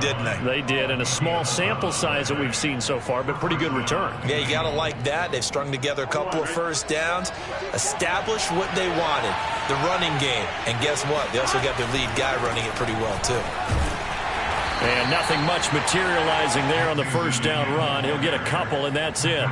Didn't they? They did, and a small sample size that we've seen so far, but pretty good return. Yeah, you got to like that. They've strung together a couple of first downs, established what they wanted, the running game. And guess what? They also got their lead guy running it pretty well, too. And nothing much materializing there on the first down run. He'll get a couple, and that's it.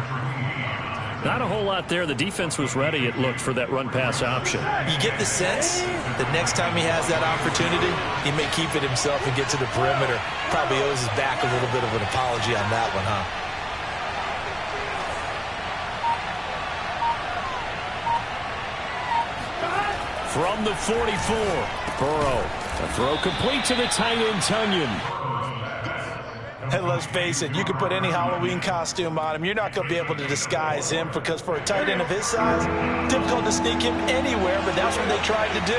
Not a whole lot there. The defense was ready, it looked, for that run-pass option. You get the sense that next time he has that opportunity, he may keep it himself and get to the perimeter. Probably owes his back a little bit of an apology on that one, huh? From the 44, Burrow. A throw complete to the tight end, Tunyon. Hey, let's face it, you can put any Halloween costume on him. You're not going to be able to disguise him because for a tight end of his size, difficult to sneak him anywhere, but that's what they tried to do.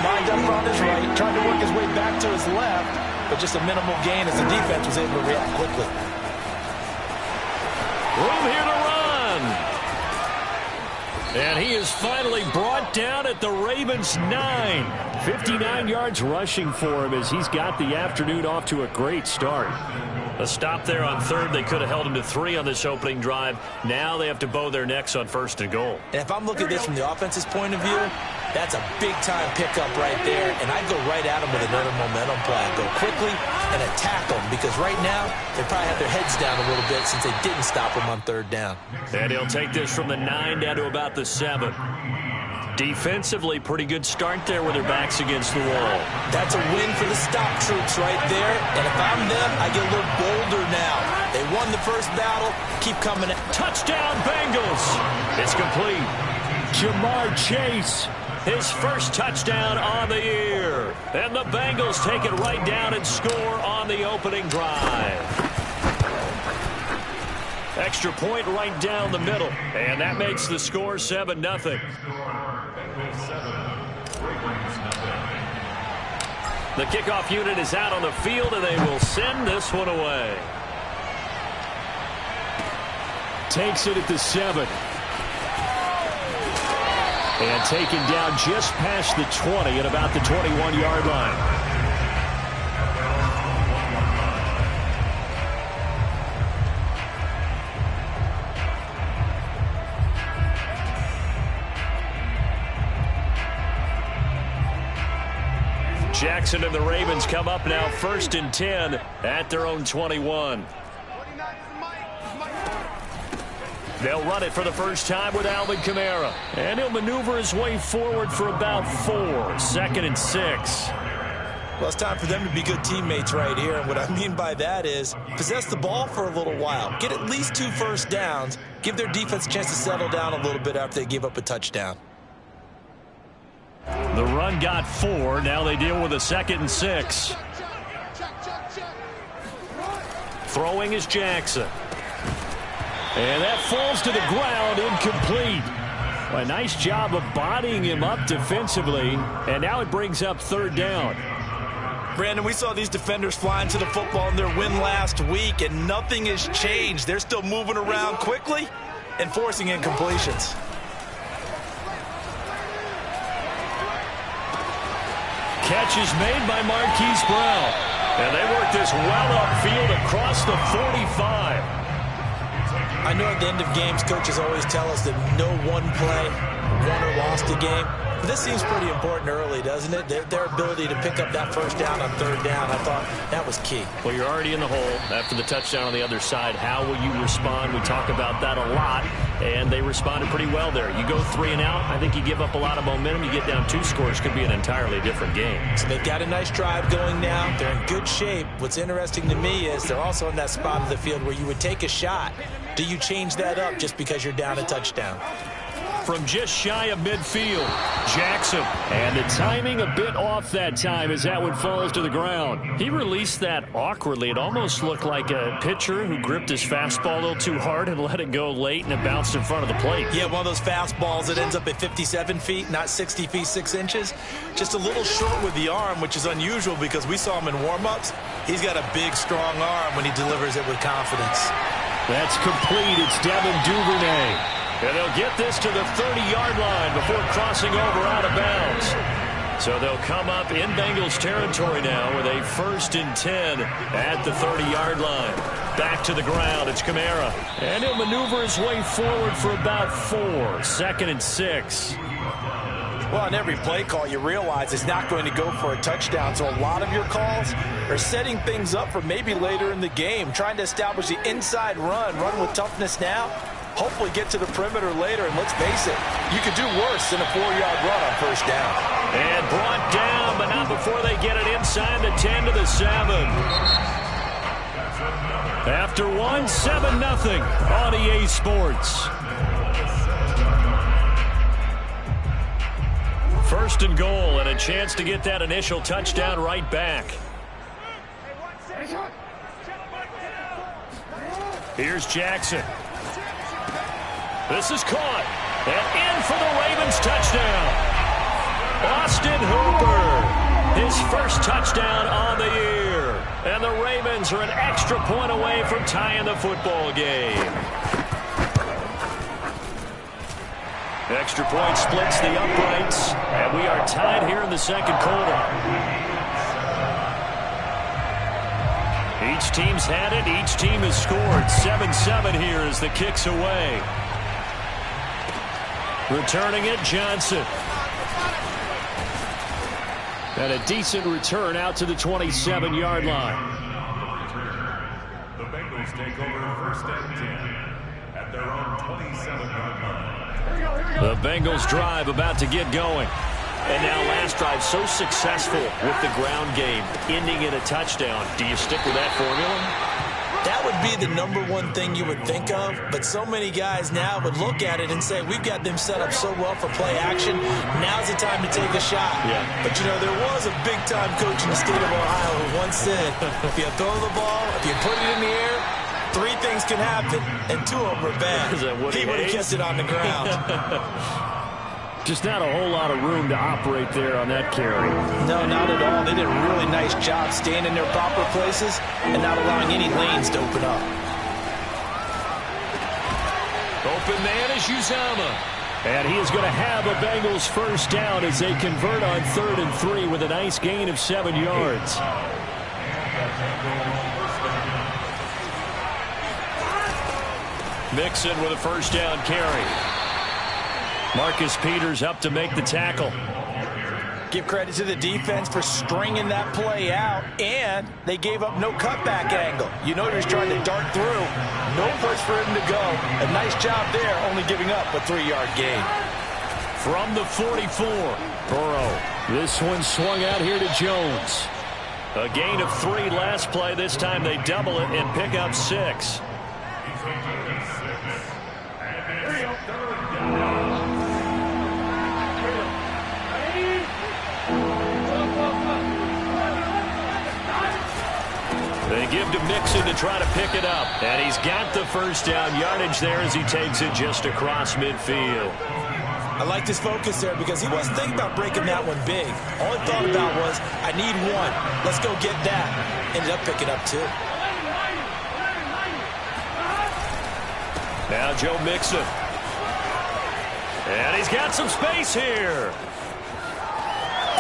Lined up on his right, tried to work his way back to his left, but just a minimal gain as the defense was able to react quickly. Room here to run. And he is finally brought down at the Ravens' 9. 59 yards rushing for him as he's got the afternoon off to a great start. A stop there on third. They could have held him to 3 on this opening drive. Now they have to bow their necks on first and goal. And if I'm looking at this from the offense's point of view, that's a big-time pickup right there. And I'd go right at him with another momentum play. I'd go quickly and attack them because right now they probably have their heads down a little bit since they didn't stop him on third down. And he'll take this from the 9 down to about the 7. Defensively, pretty good start there with their backs against the wall. That's a win for the stop troops right there. And if I'm them, I get a little bolder now. They won the first battle. Keep coming. Touchdown, Bengals. It's complete. Jamar Chase, his first touchdown on the year. And the Bengals take it right down and score on the opening drive. Extra point right down the middle. And that makes the score 7-0. The kickoff unit is out on the field, and they will send this one away. Takes it at the 7. And taken down just past the 20 at about the 21-yard line. Jackson and the Ravens come up now 1st and 10 at their own 21. They'll run it for the first time with Alvin Kamara. And he'll maneuver his way forward for about 4. 2nd and 6. Well, it's time for them to be good teammates right here. And what I mean by that is possess the ball for a little while. Get at least 2 first downs. Give their defense a chance to settle down a little bit after they give up a touchdown. The run got 4. Now they deal with a 2nd and 6. Throwing is Jackson. And that falls to the ground, incomplete. A nice job of bodying him up defensively. And now it brings up 3rd down. Brandon, we saw these defenders flying to the football in their win last week, and nothing has changed. They're still moving around quickly and forcing incompletions. Catch is made by Marquise Brown. And they work this well upfield across the 45. I know at the end of games, coaches always tell us that no one play won or lost a game. But this seems pretty important early, doesn't it? Their ability to pick up that first down on 3rd down, I thought that was key. Well, you're already in the hole after the touchdown on the other side. How will you respond? We talk about that a lot, and they responded pretty well there. You go 3 and out, I think you give up a lot of momentum. You get down 2 scores, could be an entirely different game. So they've got a nice drive going now. They're in good shape. What's interesting to me is they're also in that spot of the field where you would take a shot. Do you change that up just because you're down a touchdown? From just shy of midfield, Jackson. And the timing a bit off that time as that one falls to the ground. He released that awkwardly. It almost looked like a pitcher who gripped his fastball a little too hard and let it go late, and it bounced in front of the plate. Yeah, one of those fastballs that ends up at 57 feet, not 60 feet, 6 inches. Just a little short with the arm, which is unusual because we saw him in warm-ups. He's got a big, strong arm when he delivers it with confidence. That's complete. It's Devin Duvernay. And they'll get this to the 30-yard line before crossing over out of bounds. So they'll come up in Bengals territory now with a 1st and 10 at the 30-yard line. Back to the ground. It's Kamara. And he'll maneuver his way forward for about 4. 2nd and 6. Well, on every play call, you realize it's not going to go for a touchdown. So a lot of your calls are setting things up for maybe later in the game, trying to establish the inside run with toughness now, hopefully get to the perimeter later. And let's face it, you could do worse than a 4-yard run on 1st down. And brought down, but not before they get it inside the 10 to the 7. After 1, 7-0 on EA Sports. 1st and goal, and a chance to get that initial touchdown right back. Here's Jackson. This is caught. And in for the Ravens touchdown. Austin Hooper, his 1st touchdown on the year. And the Ravens are an extra point away from tying the football game. Extra point splits the uprights, and we are tied here in the 2nd quarter. Each team's had it. Each team has scored. 7-7 here as the kick's away. Returning it, Johnson. And a decent return out to the 27-yard line. The Bengals take over 1st and 10 at their own 27-yard line. The Bengals drive about to get going. And now last drive so successful with the ground game, ending in a touchdown. Do you stick with that formula? That would be the #1 thing you would think of, but so many guys now would look at it and say, we've got them set up so well for play action. Now's the time to take a shot. Yeah. But, you know, there was a big-time coach in the state of Ohio who once said, if you throw the ball, if you put it in the air, 3 things can happen, and 2 of them are bad. He would have kept it on the ground. Just not a whole lot of room to operate there on that carry. No, not at all. They did a really nice job staying in their proper places and not allowing any lanes to open up. Open man is Uzama. And he is going to have a Bengals 1st down as they convert on 3rd and 3 with a nice gain of 7 yards. Mixon with a 1st down carry. Marcus Peters up to make the tackle. Give credit to the defense for stringing that play out, and they gave up no cutback angle. You know they're trying to dart through. No place for him to go. A nice job there, only giving up a 3-yard gain. From the 44, Burrow. This one swung out here to Jones. A gain of 3 last play. This time they double it and pick up 6. They give to Mixon to try to pick it up. And he's got the 1st down yardage there as he takes it just across midfield. I liked his focus there because he wasn't thinking about breaking that one big. All he thought about was, I need 1. Let's go get that. Ended up picking up 2. Now Joe Mixon. And he's got some space here.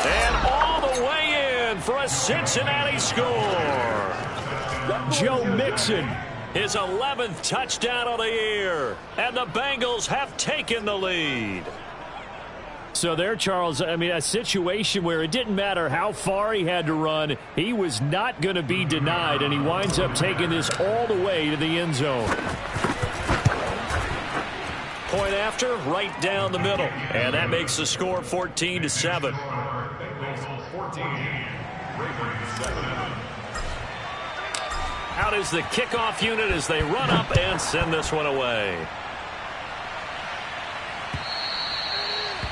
And all the way in for a Cincinnati score. Joe Mixon, his 11th touchdown of the year. And the Bengals have taken the lead. So there, Charles, I mean, a situation where it didn't matter how far he had to run. He was not going to be denied, and he winds up taking this all the way to the end zone. Point after, right down the middle. And that makes the score 14-7. Out is the kickoff unit as they run up and send this one away.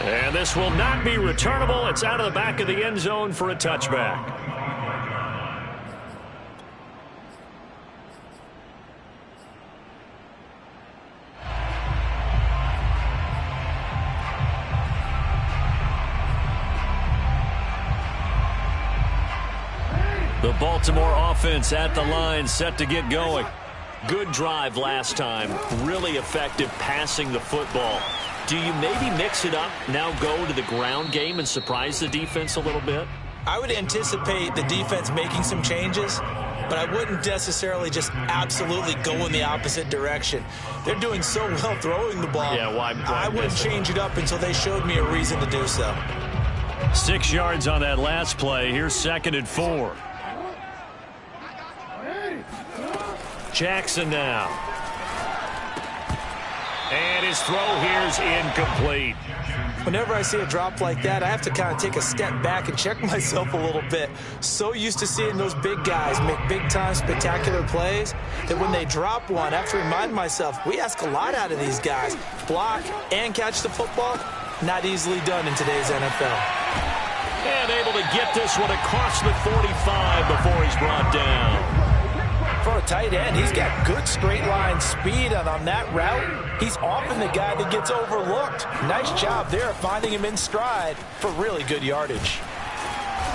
And this will not be returnable. It's out of the back of the end zone for a touchback. The Baltimore offense at the line, set to get going. Good drive last time. Really effective passing the football. Do you maybe mix it up, now go to the ground game and surprise the defense a little bit? I would anticipate the defense making some changes, but I wouldn't necessarily just absolutely go in the opposite direction. They're doing so well throwing the ball. Yeah, why I wouldn't change it up until they showed me a reason to do so. 6 yards on that last play. Here's 2nd and 4. Jackson now. And his throw here's incomplete. Whenever I see a drop like that, I have to kind of take a step back and check myself a little bit. So used to seeing those big guys make big-time spectacular plays that when they drop one, I have to remind myself, we ask a lot out of these guys. Block and catch the football, not easily done in today's NFL. And able to get this one across the 45 before he's brought down. For a tight end, he's got good straight line speed, and on that route, he's often the guy that gets overlooked. Nice job there finding him in stride for really good yardage.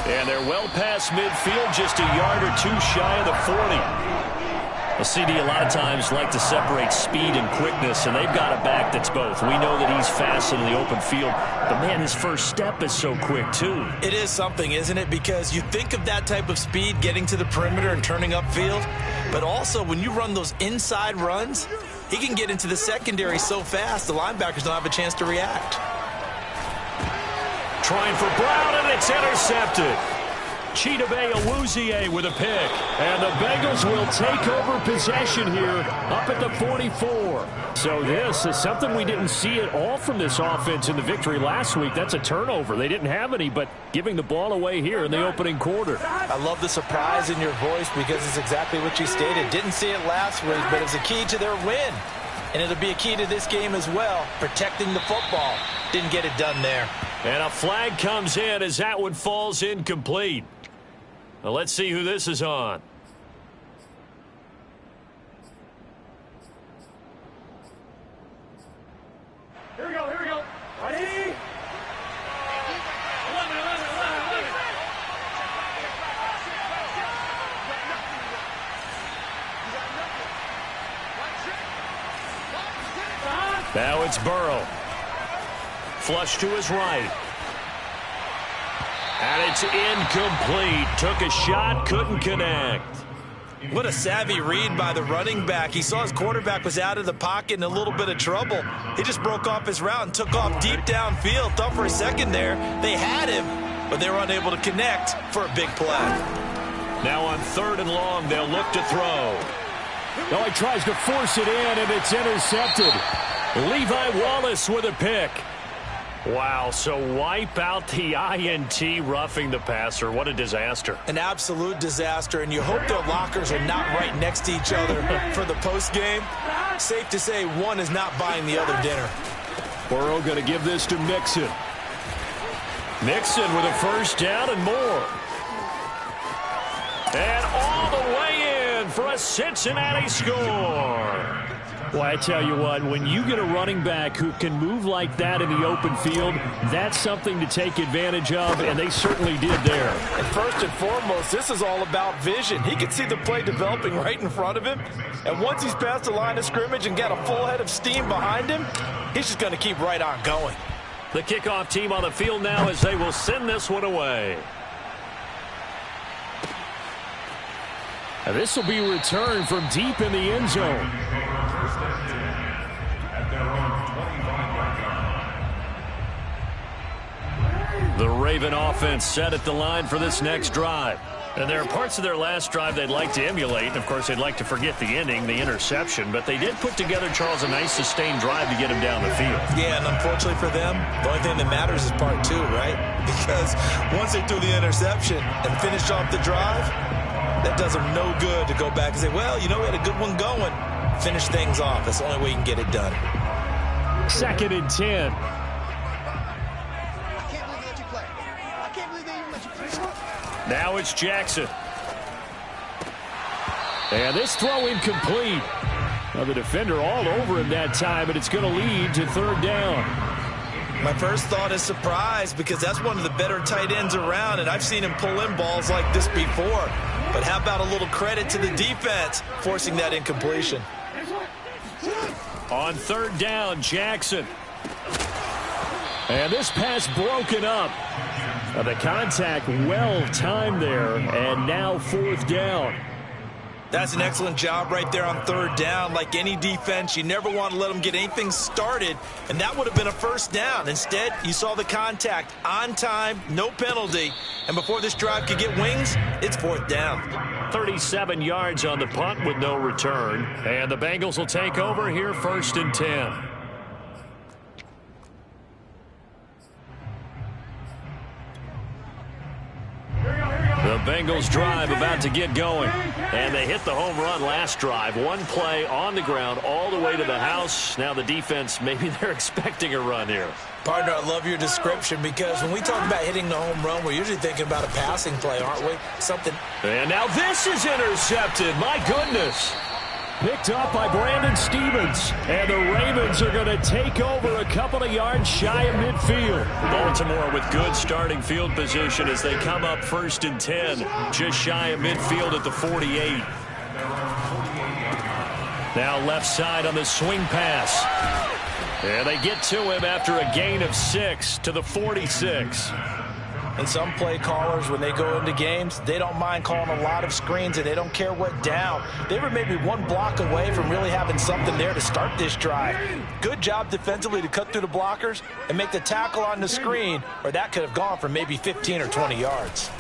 And they're well past midfield, just a yard or two shy of the 40. A CD a lot of times like to separate speed and quickness, and they've got a back that's both. We know that he's fast in the open field, but man, his first step is so quick too. It is something, isn't it? Because you think of that type of speed getting to the perimeter and turning upfield, but also when you run those inside runs, he can get into the secondary so fast the linebackers don't have a chance to react. Trying for Brown, and it's intercepted. Chidobe Awuzie with a pick. And the Bengals will take over possession here up at the 44. So this is something we didn't see at all from this offense in the victory last week. That's a turnover. They didn't have any, but giving the ball away here in the opening quarter. I love the surprise in your voice because it's exactly what you stated. Didn't see it last week, but it's a key to their win. And it'll be a key to this game as well, protecting the football. Didn't get it done there. And a flag comes in as that one falls incomplete. Well, let's see who this is on. Here we go, here we go. Ready? 11, 11, 11, 11. Now it's Burrow. Flush to his right. And it's incomplete. Took a shot, couldn't connect. What a savvy read by the running back. He saw his quarterback was out of the pocket in a little bit of trouble. He just broke off his route and took off deep downfield. Thought for a second there they had him, but they were unable to connect for a big play. Now on 3rd and long, they'll look to throw. Oh, he tries to force it in, and it's intercepted. Levi Wallace with a pick. Wow, so wipe out the INT, roughing the passer. What a disaster. An absolute disaster, and you hope their lockers are not right next to each other for the postgame. Safe to say one is not buying the other dinner. Burrow going to give this to Mixon. Mixon with a first down and more. And all the way in for a Cincinnati score. Well, I tell you what, when you get a running back who can move like that in the open field, that's something to take advantage of, and they certainly did there. And first and foremost, this is all about vision. He can see the play developing right in front of him, and once he's past the line of scrimmage and got a full head of steam behind him, he's just going to keep right on going. The kickoff team on the field now as they will send this one away. And this will be returned from deep in the end zone. The Raven offense set at the line for this next drive. And there are parts of their last drive they'd like to emulate. And, of course, they'd like to forget the ending, the interception. But they did put together, Charles, a nice sustained drive to get him down the field. Yeah, and unfortunately for them, the only thing that matters is part 2, right? Because once they threw the interception and finished off the drive, that does them no good to go back and say, well, you know, we had a good one going. Finish things off. That's the only way you can get it done. 2nd and 10. Now it's Jackson. And this throw incomplete. Now the defender all over him that time, and it's going to lead to 3rd down. My first thought is surprise because that's one of the better tight ends around, and I've seen him pull in balls like this before. But how about a little credit to the defense forcing that incompletion? On 3rd down, Jackson. And this pass broken up. The contact well timed there, and now 4th down. That's an excellent job right there on 3rd down. Like any defense, you never want to let them get anything started, and that would have been a 1st down. Instead, you saw the contact on time, no penalty, and before this drive could get wings, it's 4th down. 37 yards on the punt with no return, and the Bengals will take over here 1st and 10. The Bengals drive about to get going, and they hit the home run last drive. One play on the ground all the way to the house. Now the defense, maybe they're expecting a run here. Partner, I love your description, because when we talk about hitting the home run, we're usually thinking about a passing play, aren't we? Something. And now this is intercepted. My goodness. Picked up by Brandon Stevens. And the Ravens are going to take over a couple of yards shy of midfield. Baltimore with good starting field position as they come up 1st and 10. Just shy of midfield at the 48. Now left side on the swing pass. And they get to him after a gain of 6 to the 46. And some play callers, when they go into games, they don't mind calling a lot of screens, and they don't care what down. They were maybe one block away from really having something there to start this drive. Good job defensively to cut through the blockers and make the tackle on the screen, or that could have gone for maybe 15 or 20 yards.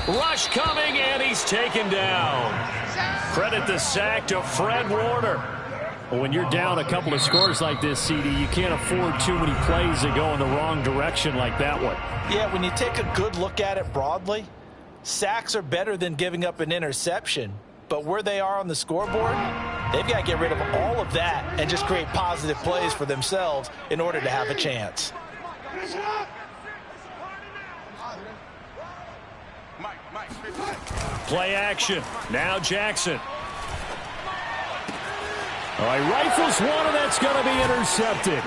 Rush coming, and he's taken down. Credit the sack to Fred Warner. Well, when you're down a couple of scores like this, CD, you can't afford too many plays that go in the wrong direction like that one. Yeah, when you take a good look at it broadly, sacks are better than giving up an interception. But where they are on the scoreboard, they've got to get rid of all of that and just create positive plays for themselves in order to have a chance. Play action. Now Jackson. All right, rifles one, and that's going to be intercepted.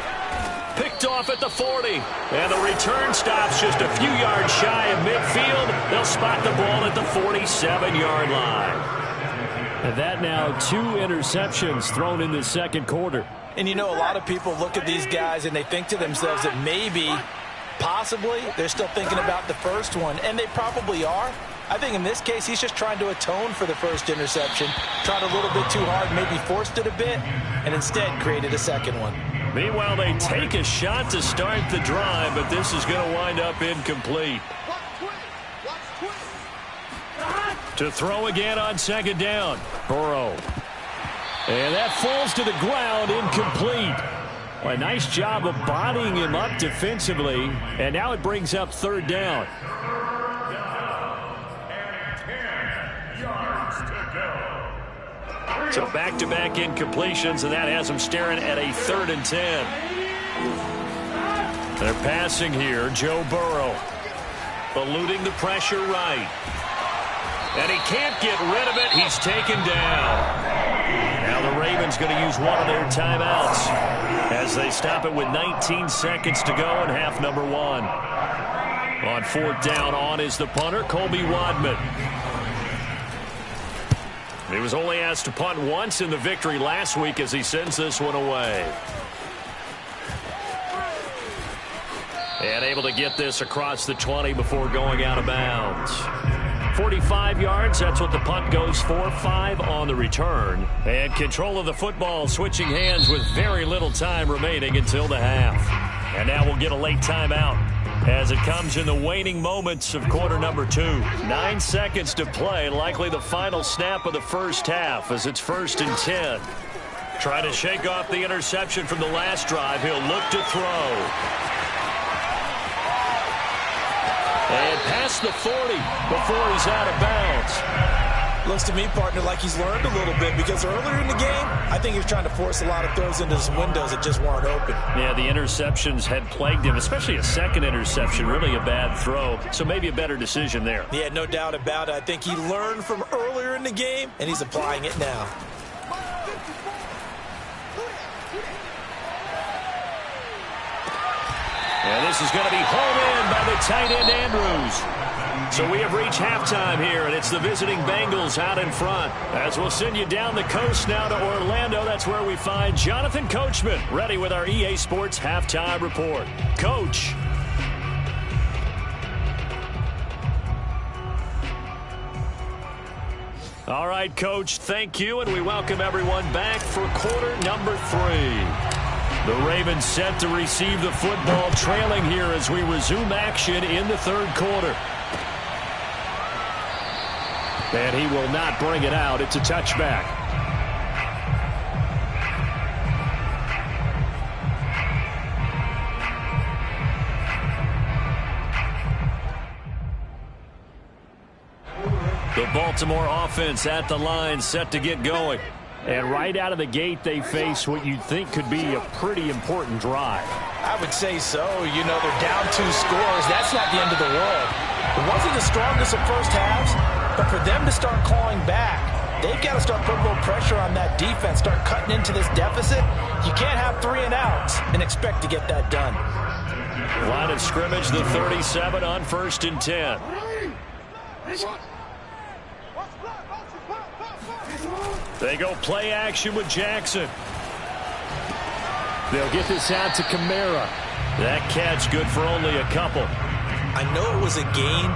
Picked off at the 40. And the return stops just a few yards shy of midfield. They'll spot the ball at the 47-yard line. And that now 2 interceptions thrown in the 2nd quarter. And you know, a lot of people look at these guys and they think to themselves that maybe, possibly, they're still thinking about the first one. And they probably are. I think in this case, he's just trying to atone for the first interception. Tried a little bit too hard, maybe forced it a bit, and instead created a second one. Meanwhile, they take a shot to start the drive, but this is going to wind up incomplete. To throw again on 2nd down. Burrow. And that falls to the ground, incomplete. Well, a nice job of bodying him up defensively, and now it brings up 3rd down. So back-to-back incompletions, and that has them staring at a 3rd and 10. They're passing here. Joe Burrow eluding the pressure right. And he can't get rid of it. He's taken down. Now the Ravens going to use one of their timeouts as they stop it with 19 seconds to go in half number 1. On 4th down, on is the punter, Colby Wadman. He was only asked to punt once in the victory last week as he sends this one away. And able to get this across the 20 before going out of bounds. 45 yards, that's what the punt goes for. 5 on the return. And control of the football switching hands with very little time remaining until the half. And now we'll get a late timeout as it comes in the waning moments of quarter number 2. 9 seconds to play, likely the final snap of the first half as it's 1st and 10. Trying to shake off the interception from the last drive. He'll look to throw. And past the 40 before he's out of bounds. Looks to me, partner, like he's learned a little bit, because earlier in the game, I think he was trying to force a lot of throws into some windows that just weren't open. Yeah, the interceptions had plagued him, especially a second interception, really a bad throw. So maybe a better decision there. Yeah, no doubt about it. I think he learned from earlier in the game, and he's applying it now. And this is going to be hauled in by the tight end, Andrews. So we have reached halftime here, and it's the visiting Bengals out in front. As we'll send you down the coast now to Orlando, that's where we find Jonathan Coachman, ready with our EA Sports Halftime Report. Coach. All right, Coach, thank you, and we welcome everyone back for quarter number 3. The Ravens set to receive the football, trailing here as we resume action in the third quarter. And he will not bring it out. It's a touchback. The Baltimore offense at the line, set to get going. And right out of the gate, they face what you'd think could be a pretty important drive. I would say so. You know, they're down 2 scores. That's not the end of the world. It wasn't the strongest of first halves, but for them to start clawing back, they've got to start putting a little pressure on that defense, start cutting into this deficit. You can't have 3 and outs and expect to get that done. Line of scrimmage, the 37 on 1st and 10. They go play action with Jackson. They'll get this out to Kamara. That catch good for only a couple. I know it was a gain,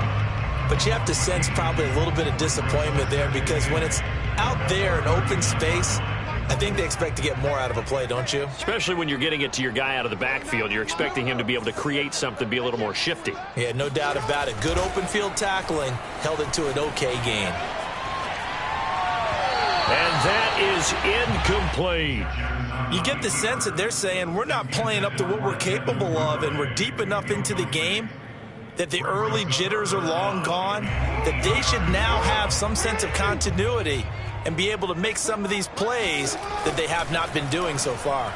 but you have to sense probably a little bit of disappointment there because when it's out there in open space, I think they expect to get more out of a play, don't you? Especially when you're getting it to your guy out of the backfield. You're expecting him to be able to create something, be a little more shifty. Yeah, no doubt about it. Good open field tackling held it to an okay gain. And that is incomplete. You get the sense that they're saying we're not playing up to what we're capable of, and we're deep enough into the game that the early jitters are long gone, that they should now have some sense of continuity and be able to make some of these plays that they have not been doing so far.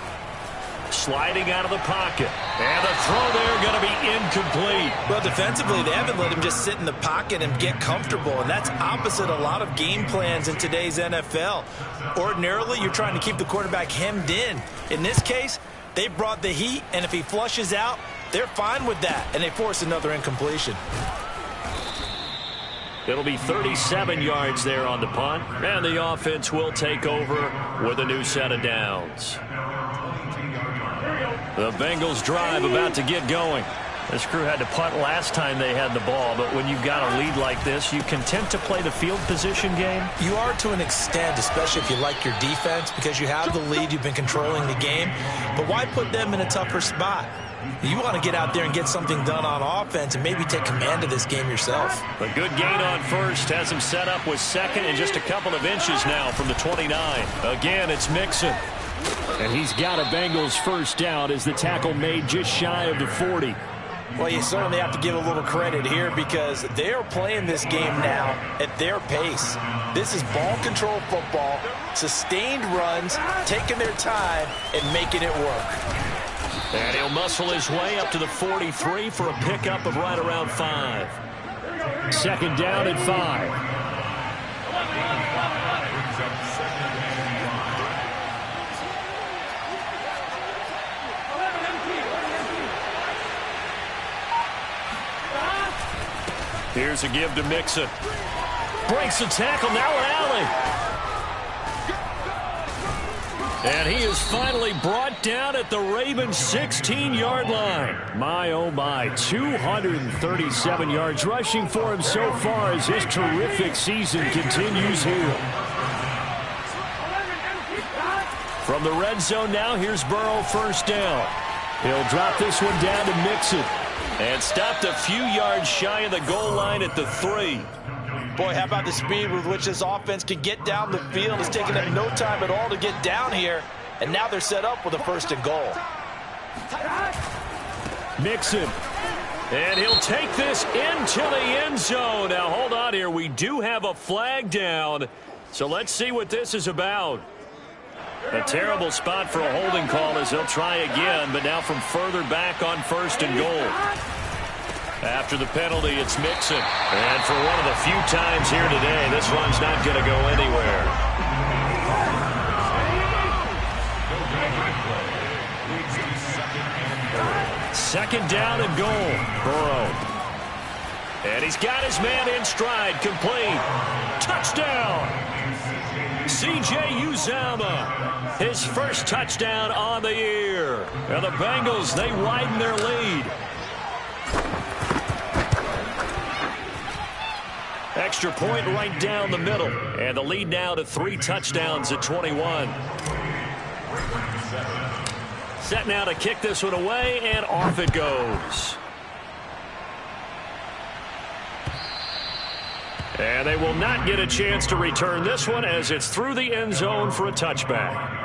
Sliding out of the pocket. And the throw there going to be incomplete. Well, defensively, they haven't let him just sit in the pocket and get comfortable, and that's opposite a lot of game plans in today's NFL. Ordinarily, you're trying to keep the quarterback hemmed in. In this case, they brought the heat, and if he flushes out, they're fine with that, and they force another incompletion. It'll be 37 yards there on the punt, and the offense will take over with a new set of downs. The Bengals drive about to get going. This crew had to punt last time they had the ball, but when you've got a lead like this, you content to play the field position game? You are to an extent, especially if you like your defense, because you have the lead, you've been controlling the game. But why put them in a tougher spot? You want to get out there and get something done on offense and maybe take command of this game yourself. A good gain on first has him set up with second and just a couple of inches now from the 29. Again, it's Mixon. And he's got a Bengals first down as the tackle made just shy of the 40. Well, you certainly have to give a little credit here because they're playing this game now at their pace. This is ball control football, sustained runs, taking their time and making it work. And he'll muscle his way up to the 43 for a pickup of right around 5. Second down at 5. Here's a give to Mixon. Breaks the tackle, now an alley. And he is finally brought down at the Ravens' 16-yard line. My, oh my, 237 yards rushing for him so far as his terrific season continues here. From the red zone now, here's Burrow first down. He'll drop this one down to Mixon. And stopped a few yards shy of the goal line at the 3. Boy, how about the speed with which this offense can get down the field? It's taken them no time at all to get down here. And now they're set up with a first and goal. Mixon. And he'll take this into the end zone. Now, hold on here. We do have a flag down. So let's see what this is about. A terrible spot for a holding call as they'll try again, but now from further back on first and goal. After the penalty, it's Mixon. And for one of the few times here today, this run's not going to go anywhere. Second down and goal. Burrow. And he's got his man in stride, complete. Touchdown! C.J. Uzomah, his first touchdown on the year. And the Bengals, they widen their lead. Extra point right down the middle. And the lead now to 3 touchdowns at 21. Set now to kick this one away, and off it goes. And they will not get a chance to return this one as it's through the end zone for a touchback.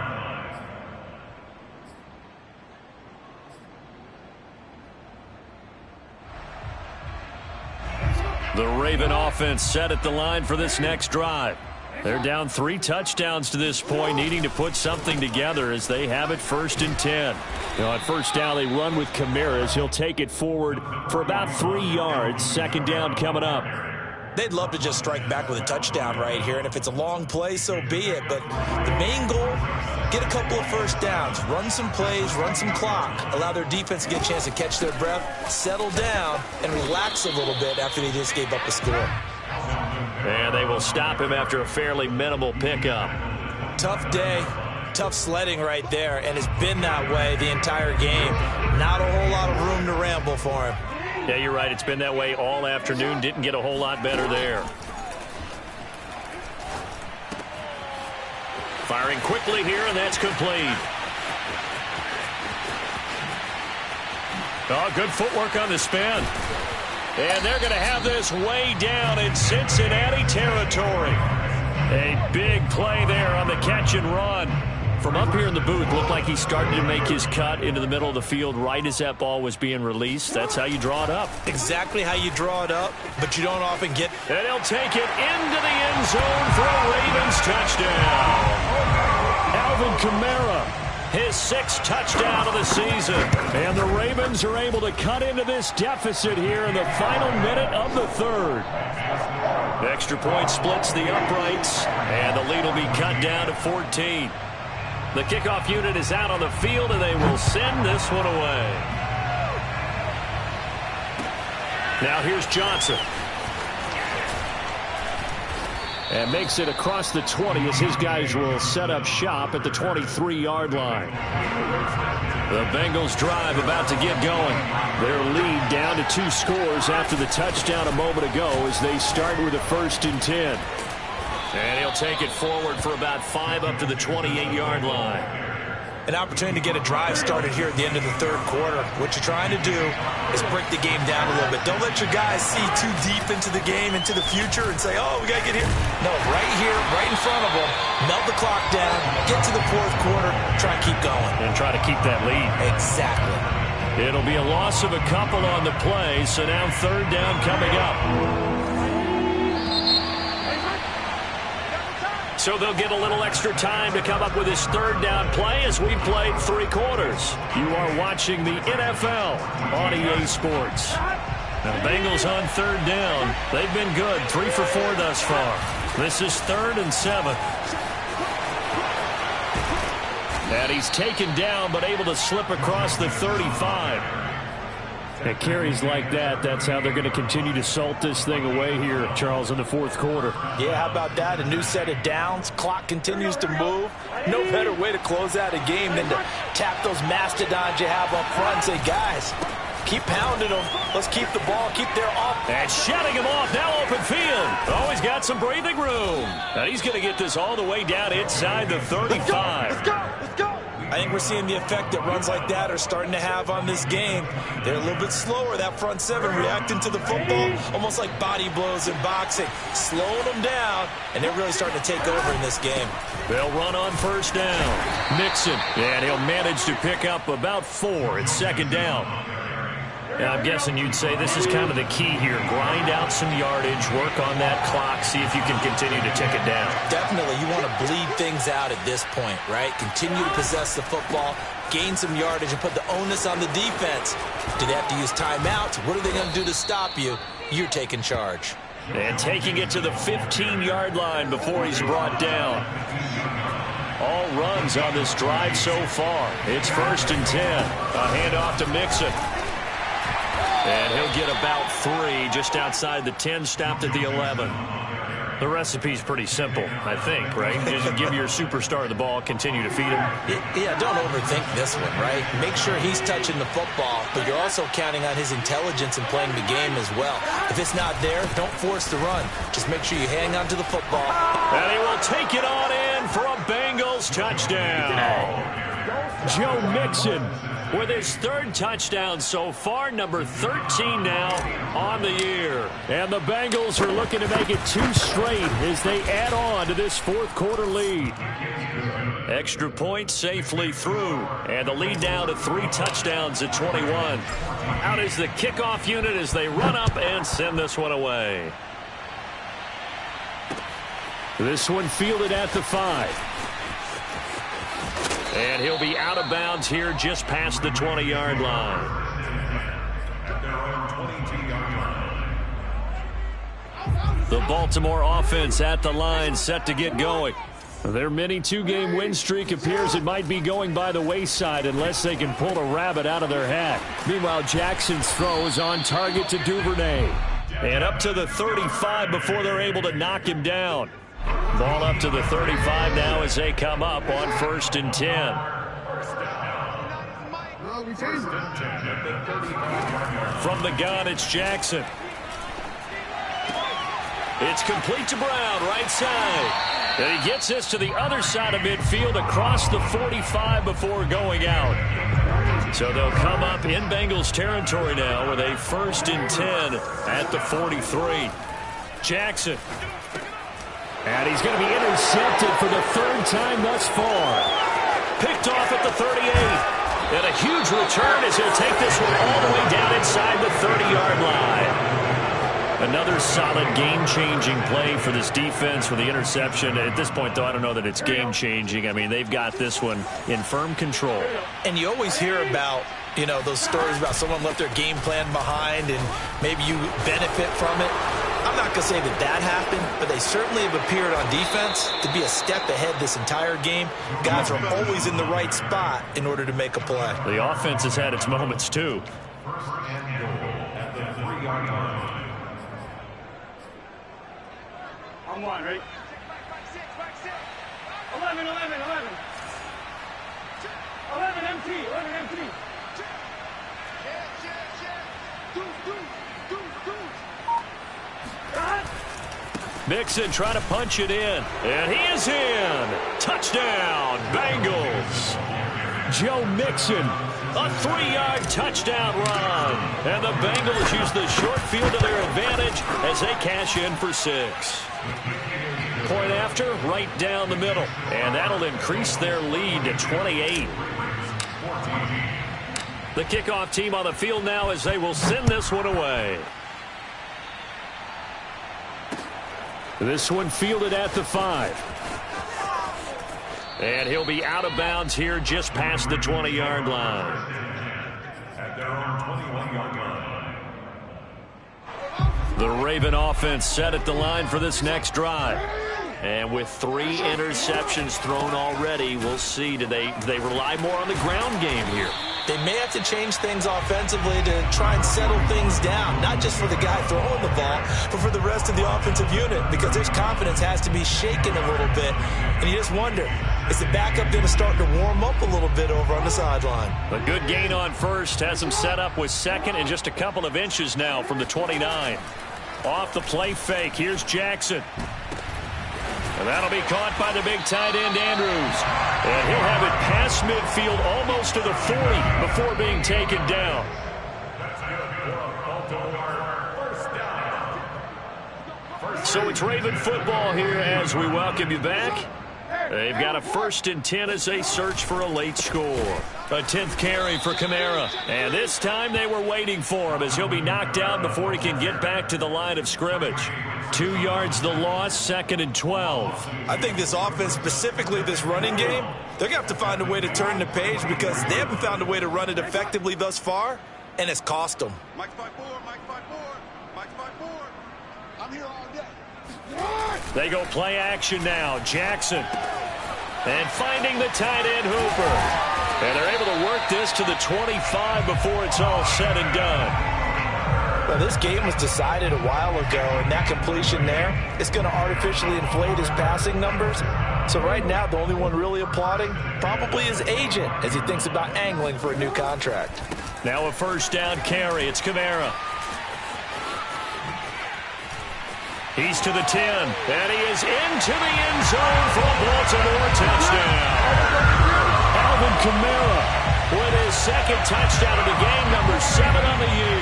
The Raven offense set at the line for this next drive. They're down 3 touchdowns to this point, needing to put something together as they have it 1st and 10. On first down, they run with Kamara. He'll take it forward for about 3 yards. 2nd down coming up. They'd love to just strike back with a touchdown right here, and if it's a long play, so be it. But the main goal, get a couple of first downs, run some plays, run some clock, allow their defense to get a chance to catch their breath, settle down, and relax a little bit after they just gave up a score. And they will stop him after a fairly minimal pickup. Tough day, tough sledding right there, and it's been that way the entire game. Not a whole lot of room to ramble for him. Yeah, you're right. It's been that way all afternoon. Didn't get a whole lot better there. Firing quickly here, and that's complete. Oh, good footwork on the spin. And they're going to have this way down in Cincinnati territory. A big play there on the catch and run. From up here in the booth, looked like he started to make his cut into the middle of the field right as that ball was being released. That's how you draw it up. Exactly how you draw it up, but you don't often get... And he'll take it into the end zone for a Ravens touchdown. Alvin Kamara, his 6th touchdown of the season. And the Ravens are able to cut into this deficit here in the final minute of the 3rd. The extra point splits the uprights, and the lead will be cut down to 14. The kickoff unit is out on the field, and they will send this one away. Now here's Johnson. And makes it across the 20 as his guys will set up shop at the 23-yard line. The Bengals drive about to get going. Their lead down to 2 scores after the touchdown a moment ago as they start with a 1st and 10. And he'll take it forward for about 5 up to the 28-yard line. An opportunity to get a drive started here at the end of the 3rd quarter. What you're trying to do is break the game down a little bit. Don't let your guys see too deep into the game, into the future, and say, oh, we got to get here. No, right here, right in front of them, melt the clock down, get to the 4th quarter, try and keep going. And try to keep that lead. Exactly. It'll be a loss of a couple on the play, so now 3rd down coming up. So they'll get a little extra time to come up with his 3rd down play as we played 3 quarters. You are watching the NFL on EA Sports. Now, Bengals on 3rd down. They've been good, 3 for 4 thus far. This is 3rd and 7. And he's taken down but able to slip across the 35. At carries like that, that's how they're going to continue to salt this thing away here, Charles, in the 4th quarter. Yeah, how about that? A new set of downs. Clock continues to move. No better way to close out a game than to tap those mastodons you have up front and say, guys, keep pounding them. Let's keep the ball, keep their off. And shutting him off, now open field. Oh, he's got some breathing room. Now he's going to get this all the way down inside the 35. Let's go! Let's go! I think we're seeing the effect that runs like that are starting to have on this game. They're a little bit slower, that front 7, reacting to the football, almost like body blows in boxing, slowing them down, and they're really starting to take over in this game. They'll run on 1st down. Mixon, and he'll manage to pick up about 4 at 2nd down. And I'm guessing you'd say this is kind of the key here. Grind out some yardage, work on that clock, see if you can continue to tick it down. Definitely, you want to bleed things out at this point, right? Continue to possess the football, gain some yardage, and put the onus on the defense. Do they have to use timeouts? What are they going to do to stop you? You're taking charge. And taking it to the 15-yard line before he's brought down. All runs on this drive so far. It's 1st and 10. A handoff to Mixon. And he'll get about 3 just outside the 10, stopped at the 11. The recipe's pretty simple, I think, right? Just give your superstar the ball, continue to feed him. Yeah, don't overthink this one, right? Make sure he's touching the football, but you're also counting on his intelligence in playing the game as well. If it's not there, don't force the run. Just make sure you hang on to the football. And he will take it on in for a Bengals touchdown. Joe Mixon with his 3rd touchdown so far, number 13 now on the year. And the Bengals are looking to make it 2 straight as they add on to this 4th quarter lead. Extra point safely through, and the lead now to 3 touchdowns at 21. Out is the kickoff unit as they run up and send this one away. This one fielded at the 5. And he'll be out of bounds here just past the 20-yard line. At their own 22-yard line. The Baltimore offense at the line, set to get going. Their mini 2-game win streak appears it might be going by the wayside unless they can pull a rabbit out of their hat. Meanwhile, Jackson's throw is on target to Duvernay. And up to the 35 before they're able to knock him down. Ball up to the 35 now as they come up on 1st and 10. From the gun, it's Jackson. It's complete to Brown, right side. And he gets this to the other side of midfield across the 45 before going out. So they'll come up in Bengals territory now with a 1st and 10 at the 43. Jackson. And he's going to be intercepted for the 3rd time thus far. Picked off at the 38. And a huge return as he'll take this one all the way down inside the 30-yard line. Another solid game-changing play for this defense for the interception. At this point, though, I don't know that it's game-changing. I mean, they've got this one in firm control. And you always hear about, you know, those stories about someone left their game plan behind and maybe you benefit from it. I'm not going to say that that happened, but they certainly have appeared on defense to be a step ahead this entire game. Guys are always in the right spot in order to make a play. The offense has had its moments, too. First and goal at the 3-yard line. I'm 1, right? 11, 11, 11. 11 MT, 11 MT. Mixon trying to punch it in. And he is in. Touchdown, Bengals. Joe Mixon, a 3-yard touchdown run. And the Bengals use the short field to their advantage as they cash in for 6. Point after, right down the middle. And that'll increase their lead to 28. The kickoff team on the field now as they will send this one away. This one fielded at the 5. And he'll be out of bounds here just past the 20-yard line. At their own 21-yard line. The Raven offense set at the line for this next drive. And with 3 interceptions thrown already, we'll see. Do they rely more on the ground game here? They may have to change things offensively to try and settle things down, not just for the guy throwing the ball, but for the rest of the offensive unit, because their confidence has to be shaken a little bit. And you just wonder, is the backup going to start to warm up a little bit over on the sideline? A good gain on first has him set up with 2nd and just a couple of inches now from the 29. Off the play fake, here's Jackson. And that'll be caught by the big tight end, Andrews. And he'll have it past midfield almost to the 40 before being taken down. That's good for a Baltimore first down. So it's Raven football here as we welcome you back. They've got a 1st and 10 as they search for a late score. A 10th carry for Kamara. And this time they were waiting for him as he'll be knocked down before he can get back to the line of scrimmage. 2 yards the loss, 2nd and 12. I think this offense, specifically this running game, they're going to have to find a way to turn the page because they haven't found a way to run it effectively thus far, and it's cost them. Mike's by 4, Mike's by 4, Mike's by 4. I'm here all day. They go play action now. Jackson. And finding the tight end Hooper. And they're able to work this to the 25 before it's all said and done. Well, this game was decided a while ago, and that completion there is going to artificially inflate his passing numbers. So right now, the only one really applauding probably his agent as he thinks about angling for a new contract. Now a first down carry. It's Kamara. He's to the 10, and he is into the end zone for a Baltimore touchdown. Alvin Kamara with his second touchdown of the game, number 7 on the year.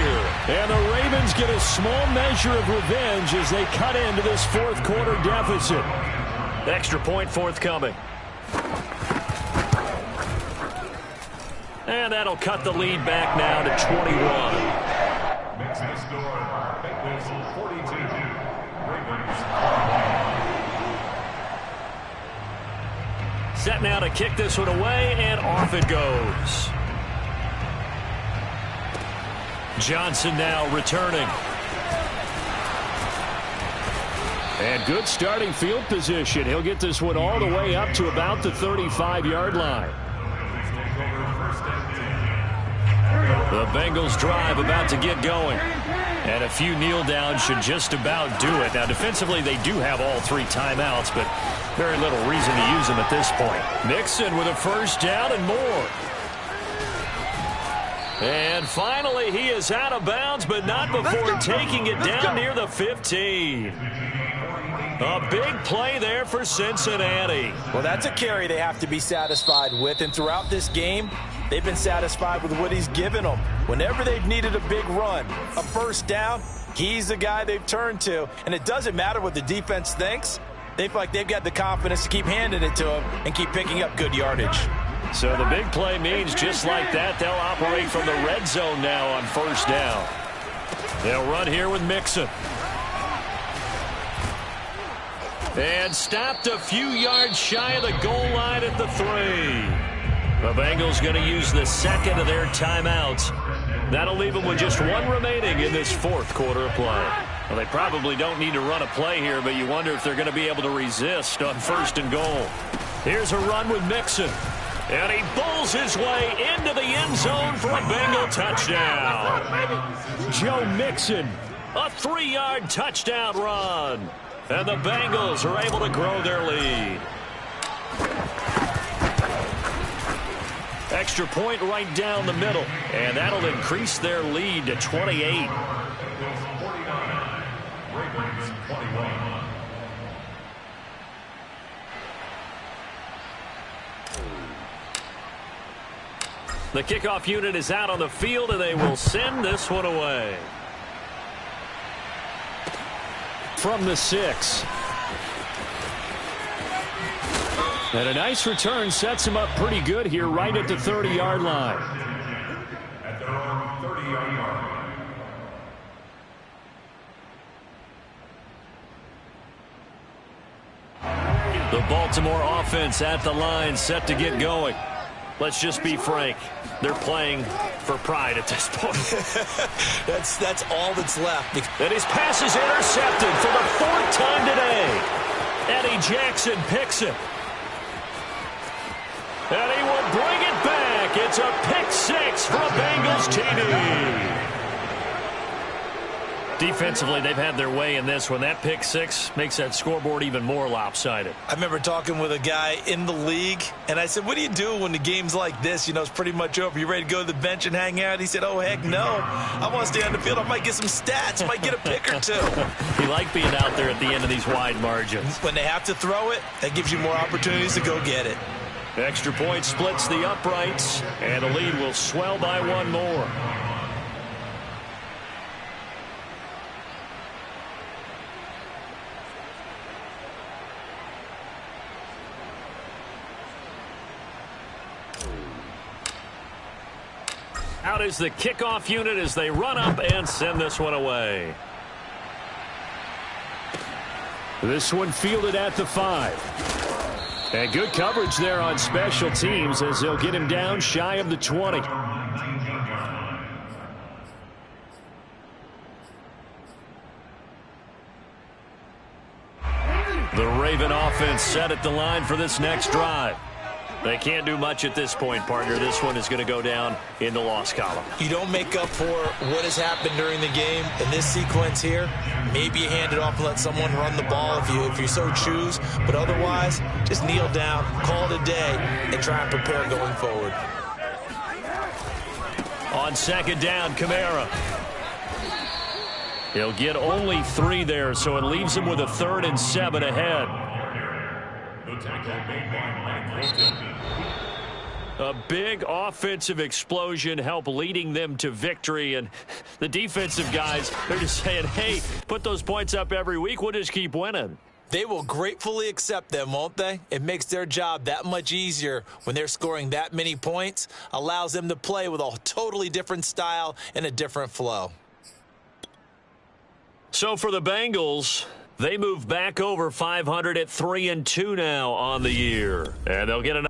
And the Ravens get a small measure of revenge as they cut into this fourth quarter deficit. Extra point forthcoming. And that'll cut the lead back now to 21. Makes the score Bengals 42, Ravens 21. Set now to kick this one away, and off it goes. Johnson now returning. And good starting field position. He'll get this one all the way up to about the 35-yard line. The Bengals drive about to get going. And a few kneel downs should just about do it. Now, defensively, they do have all 3 timeouts, but very little reason to use them at this point. Mixon with a first down and more. And finally, he is out of bounds, but not before taking it down near the 15. A big play there for Cincinnati. Well, that's a carry they have to be satisfied with, and throughout this game, they've been satisfied with what he's given them. Whenever they've needed a big run, a first down, he's the guy they've turned to. And it doesn't matter what the defense thinks. They feel like they've got the confidence to keep handing it to him and keep picking up good yardage. So the big play means just like that, they'll operate from the red zone now on first down. They'll run here with Mixon. And stopped a few yards shy of the goal line at the 3. The Bengals going to use the second of their timeouts. That'll leave them with just 1 remaining in this fourth quarter of play. Well, they probably don't need to run a play here, but you wonder if they're going to be able to resist on first and goal. Here's a run with Mixon. And he bowls his way into the end zone for a Bengal touchdown. Joe Mixon, a 3-yard touchdown run. And the Bengals are able to grow their lead. Extra point right down the middle. And that'll increase their lead to 28. Bengals 49, Ravens 21. The kickoff unit is out on the field, and they will send this one away. From the 6. And a nice return sets him up pretty good here right at the 30-yard line. At their own 30-yard line. The Baltimore offense at the line, set to get going. Let's just be frank. They're playing for pride at this point. That's all that's left. And his pass is intercepted for the 4th time today. Eddie Jackson picks it. And he will bring it back. It's a pick 6 for a Bengals TD. Defensively, they've had their way in this one. That pick 6 makes that scoreboard even more lopsided. I remember talking with a guy in the league, and I said, what do you do when the game's like this? You know, it's pretty much over. You ready to go to the bench and hang out? He said, oh, heck no. I want to stay on the field. I might get some stats. I might get a pick or 2. You like being out there at the end of these wide margins. When they have to throw it, that gives you more opportunities to go get it. Extra point splits the uprights, and the lead will swell by 1 more. Out is the kickoff unit as they run up and send this one away. This one fielded at the 5. And good coverage there on special teams as they'll get him down shy of the 20. The Raven offense set at the line for this next drive. They can't do much at this point, partner. This one is going to go down in the loss column. You don't make up for what has happened during the game in this sequence here. Maybe you hand it off and let someone run the ball if you so choose. But otherwise, just kneel down, call it a day, and try and prepare going forward. On second down, Kamara. He'll get only 3 there, so it leaves him with a 3rd and 7 ahead. The tackle made by Mike Hilton. A big offensive explosion helped leading them to victory, and the defensive guys, they're just saying, hey, put those points up every week, we'll just keep winning. They will gratefully accept them, won't they? It makes their job that much easier when they're scoring that many points, allows them to play with a totally different style and a different flow. So for the Bengals, they move back over 500 at 3-2 now on the year, and they'll get an